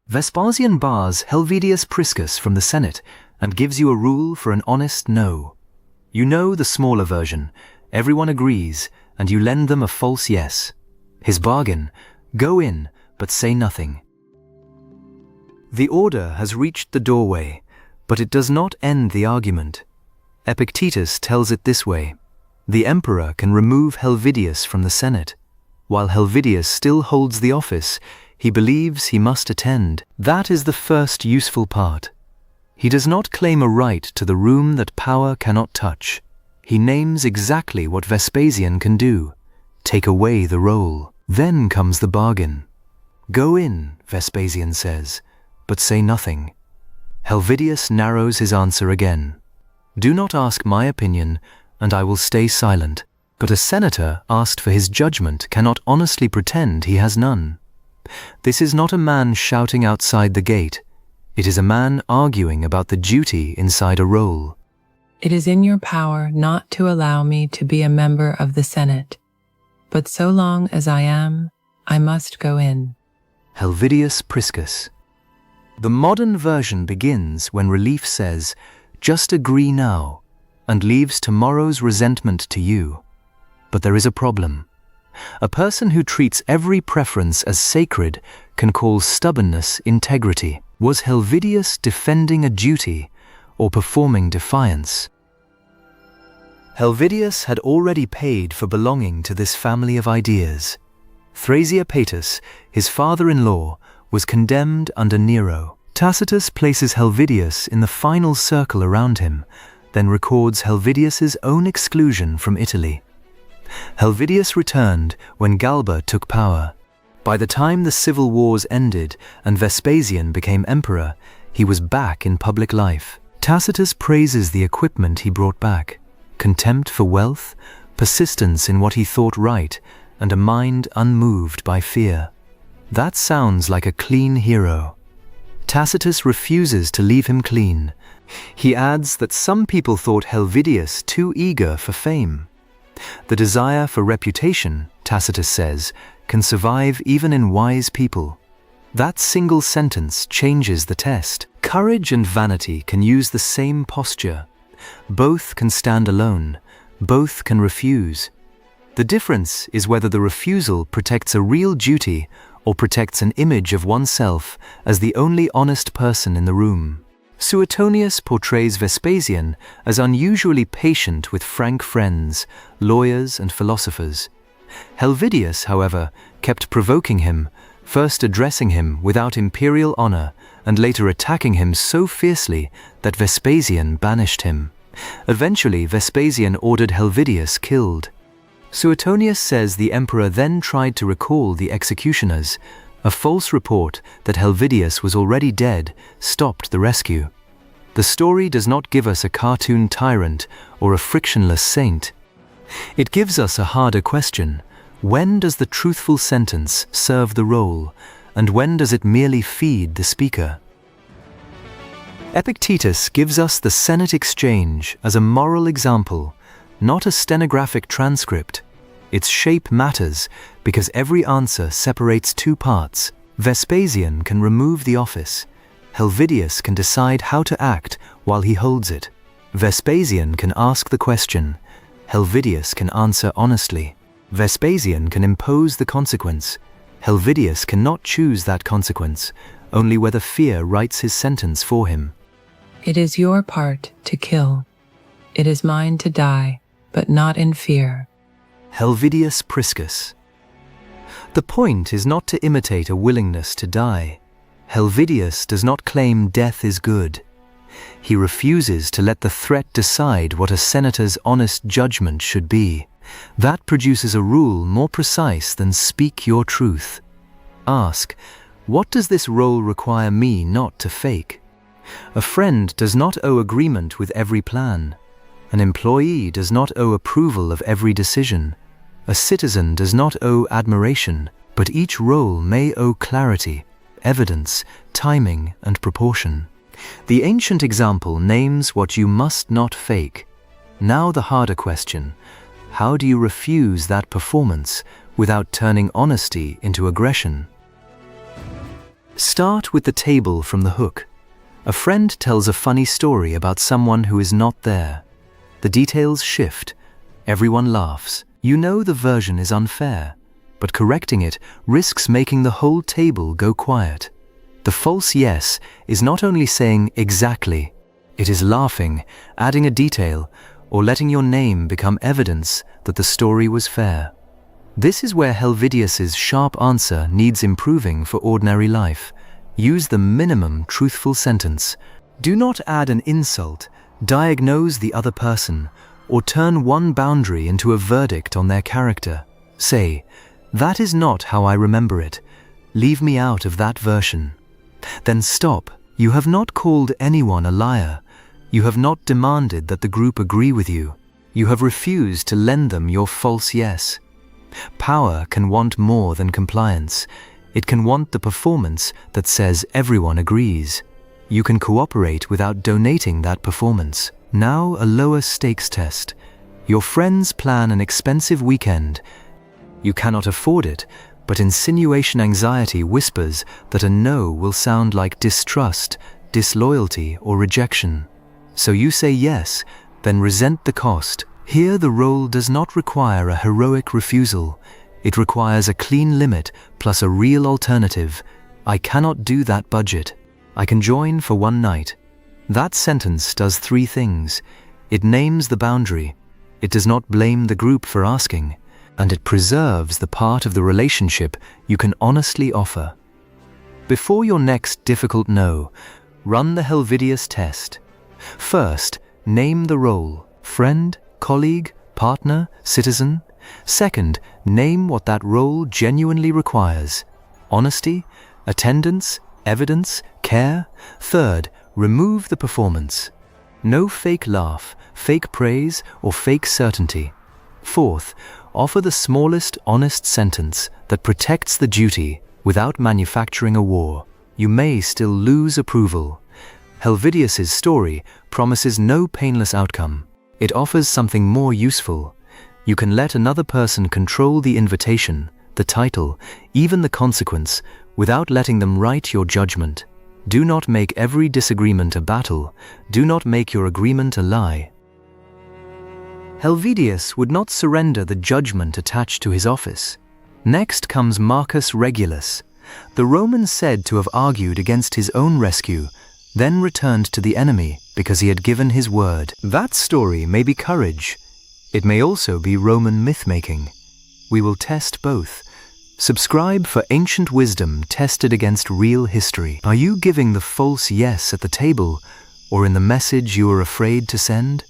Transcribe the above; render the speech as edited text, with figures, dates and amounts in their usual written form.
Vespasian bars Helvidius Priscus from the Senate and gives you a rule for an honest no. You know the smaller version, everyone agrees, and you lend them a false yes. His bargain, go in, but say nothing. The order has reached the doorway, but it does not end the argument. Epictetus tells it this way: the emperor can remove Helvidius from the Senate. While Helvidius still holds the office, he believes he must attend. That is the first useful part. He does not claim a right to the room that power cannot touch. He names exactly what Vespasian can do: take away the role. Then comes the bargain. Go in, Vespasian says, but say nothing. Helvidius narrows his answer again. Do not ask my opinion, and I will stay silent. But a senator asked for his judgment cannot honestly pretend he has none. This is not a man shouting outside the gate. It is a man arguing about the duty inside a role. It is in your power not to allow me to be a member of the Senate, but so long as I am, I must go in. Helvidius Priscus. The modern version begins when relief says, just agree now, and leaves tomorrow's resentment to you. But there is a problem. A person who treats every preference as sacred can call stubbornness integrity. Was Helvidius defending a duty or performing defiance? Helvidius had already paid for belonging to this family of ideas. Epictetus, his father-in-law, was condemned under Nero. Tacitus places Helvidius in the final circle around him, then records Helvidius's own exclusion from Italy. Helvidius returned when Galba took power. By the time the civil wars ended and Vespasian became emperor, he was back in public life. Tacitus praises the equipment he brought back: contempt for wealth, persistence in what he thought right, and a mind unmoved by fear. That sounds like a clean hero. Tacitus refuses to leave him clean. He adds that some people thought Helvidius too eager for fame. The desire for reputation, Tacitus says, can survive even in wise people. That single sentence changes the test. Courage and vanity can use the same posture. Both can stand alone. Both can refuse. The difference is whether the refusal protects a real duty or protects an image of oneself as the only honest person in the room. Suetonius portrays Vespasian as unusually patient with frank friends, lawyers, and philosophers. Helvidius, however, kept provoking him, first addressing him without imperial honor and later attacking him so fiercely that Vespasian banished him. Eventually, Vespasian ordered Helvidius killed. Suetonius says the emperor then tried to recall the executioners. A false report that Helvidius was already dead stopped the rescue. The story does not give us a cartoon tyrant or a frictionless saint. It gives us a harder question: when does the truthful sentence serve the role, and when does it merely feed the speaker? Epictetus gives us the Senate exchange as a moral example, not a stenographic transcript. Its shape matters because every answer separates two parts. Vespasian can remove the office. Helvidius can decide how to act while he holds it. Vespasian can ask the question. Helvidius can answer honestly. Vespasian can impose the consequence. Helvidius cannot choose that consequence, only whether fear writes his sentence for him. It is your part to kill. It is mine to die, but not in fear. Helvidius Priscus. The point is not to imitate a willingness to die. Helvidius does not claim death is good. He refuses to let the threat decide what a senator's honest judgment should be. That produces a rule more precise than speak your truth. Ask, what does this role require me not to fake? A friend does not owe agreement with every plan. An employee does not owe approval of every decision. A citizen does not owe admiration, but each role may owe clarity, evidence, timing, and proportion. The ancient example names what you must not fake. Now the harder question: how do you refuse that performance without turning honesty into aggression? Start with the table from the hook. A friend tells a funny story about someone who is not there. The details shift. Everyone laughs. You know the version is unfair, but correcting it risks making the whole table go quiet. The false yes is not only saying exactly, it is laughing, adding a detail, or letting your name become evidence that the story was fair. This is where Helvidius's sharp answer needs improving for ordinary life. Use the minimum truthful sentence. Do not add an insult, diagnose the other person, or turn one boundary into a verdict on their character. Say, "That is not how I remember it. Leave me out of that version." Then stop. You have not called anyone a liar. You have not demanded that the group agree with you. You have refused to lend them your false yes. Power can want more than compliance. It can want the performance that says everyone agrees. You can cooperate without donating that performance. Now a lower stakes test. Your friends plan an expensive weekend. You cannot afford it, but insinuation anxiety whispers that a no will sound like distrust, disloyalty, or rejection. So you say yes, then resent the cost. Here the role does not require a heroic refusal. It requires a clean limit plus a real alternative. I cannot do that budget. I can join for one night. That sentence does three things. It names the boundary. It does not blame the group for asking. And it preserves the part of the relationship you can honestly offer. Before your next difficult no, run the Helvidius test. First, name the role: friend, colleague, partner, citizen. Second, name what that role genuinely requires: honesty, attendance, evidence, care. Third, remove the performance. No fake laugh, fake praise, or fake certainty. Fourth, offer the smallest honest sentence that protects the duty without manufacturing a war. You may still lose approval. Helvidius's story promises no painless outcome. It offers something more useful. You can let another person control the invitation, the title, even the consequence, without letting them write your judgment. Do not make every disagreement a battle. Do not make your agreement a lie. Helvidius would not surrender the judgment attached to his office. Next comes Marcus Regulus, the Roman said to have argued against his own rescue, then returned to the enemy because he had given his word. That story may be courage. It may also be Roman myth-making. We will test both. Subscribe for ancient wisdom tested against real history. Are you giving the false yes at the table, or in the message you are afraid to send?